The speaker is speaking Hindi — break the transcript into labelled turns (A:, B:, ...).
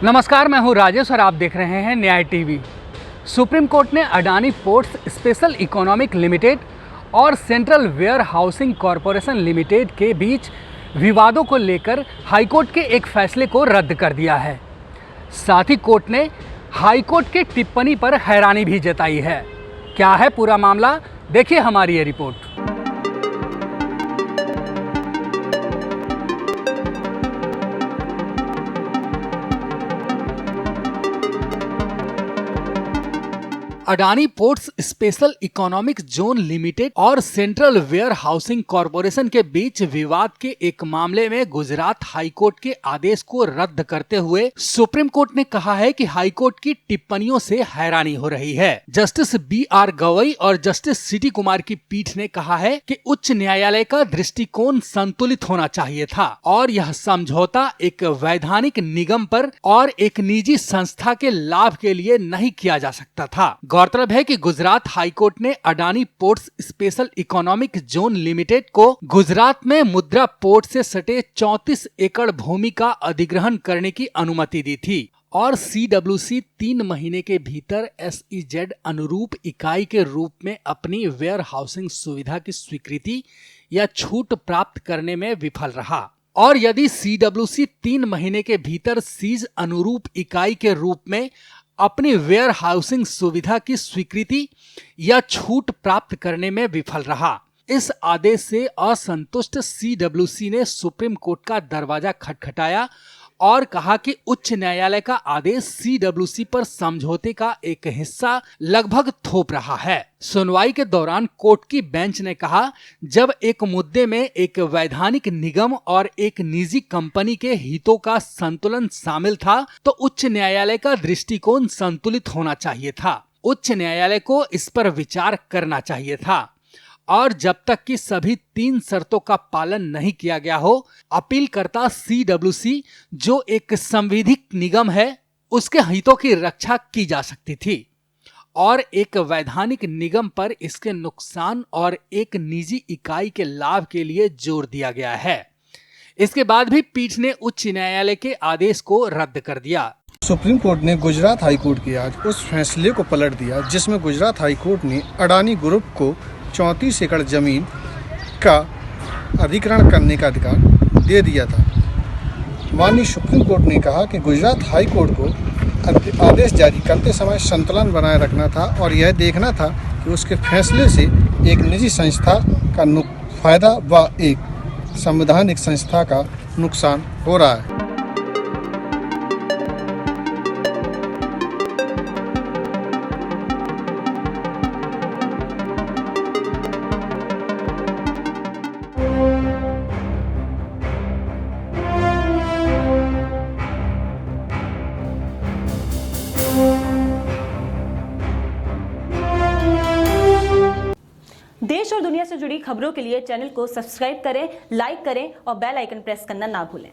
A: नमस्कार, मैं हूं राजेश और आप देख रहे हैं न्याय टीवी। सुप्रीम कोर्ट ने Adani ports special economic limited और central warehousing corporation limited के बीच विवादों को लेकर हाईकोर्ट के एक फैसले को रद्द कर दिया है। साथ ही कोर्ट ने हाईकोर्ट के टिप्पणी पर हैरानी भी जताई है। क्या है पूरा मामला, देखिए हमारी ये report. Adani ports special economic zone limited और सेंट्रल वेयर हाउसिंग कॉरपोरेशन के बीच विवाद के एक मामले में गुजरात हाईकोर्ट के आदेश को रद्द करते हुए सुप्रीम कोर्ट ने कहा है कि हाईकोर्ट की टिप्पणियों से हैरानी हो रही है। Justice B R. गवई और जस्टिस सी.टी. कुमार की पीठ ने कहा है कि उच्च न्यायालय का दृष्टिकोण संतुलित होना चाहिए था और यह समझौता एक वैधानिक निगम पर और एक निजी संस्था के लाभ के लिए नहीं किया जा सकता था। गौरतलब है कि गुजरात हाईकोर्ट ने Adani ports special economic zone limited को गुजरात में मुद्रा पोर्ट से सटे 34 एकड़ भूमि का अधिग्रहण करने की अनुमति दी थी और CWC 3 महीने के भीतर SEZ अनुरूप इकाई के रूप में अपनी वेयर हाउसिंग सुविधा की स्वीकृति या छूट प्राप्त करने में विफल रहा और यदि CWC 3 महीने के भीतर सीज अनुरूप इकाई के रूप में अपनी वेयर हाउसिंग सुविधा की स्वीकृति या छूट प्राप्त करने में विफल रहा। इस आदेश से असंतुष्ट CWC ने सुप्रीम कोर्ट का दरवाजा खटखटाया और कहा कि उच्च न्यायालय का आदेश CWC पर समझौते का एक हिस्सा लगभग थोप रहा है। सुनवाई के दौरान कोर्ट की बेंच ने कहा, जब एक मुद्दे में एक वैधानिक निगम और एक निजी कंपनी के हितों का संतुलन शामिल था तो उच्च न्यायालय का दृष्टिकोण संतुलित होना चाहिए था। उच्च न्यायालय को इस पर विचार करना चाहिए था और जब तक कि सभी 3 शर्तों का पालन नहीं किया गया हो, अपीलकर्ता CWC जो एक संवैधानिक निगम है उसके हितों की रक्षा की जा सकती थी और एक वैधानिक निगम पर इसके नुकसान और एक निजी इकाई के लाभ के लिए जोर दिया गया है। इसके बाद भी पीठ ने उच्च न्यायालय के आदेश को रद्द कर दिया।
B: सुप्रीम कोर्ट ने गुजरात हाईकोर्ट के आज उस फैसले को पलट दिया जिसमें गुजरात हाईकोर्ट ने अडानी ग्रुप को 34 एकड़ जमीन का अधिग्रहण करने का अधिकार दे दिया था। माननीय सुप्रीम कोर्ट ने कहा कि गुजरात हाई कोर्ट को आदेश जारी करते समय संतुलन बनाए रखना था और यह देखना था कि उसके फैसले से एक निजी संस्था का फायदा व एक संवैधानिक संस्था का नुकसान हो रहा है।
C: देश और दुनिया से जुड़ी खबरों के लिए चैनल को सब्सक्राइब करें, लाइक करें और बेल आइकन प्रेस करना ना भूलें।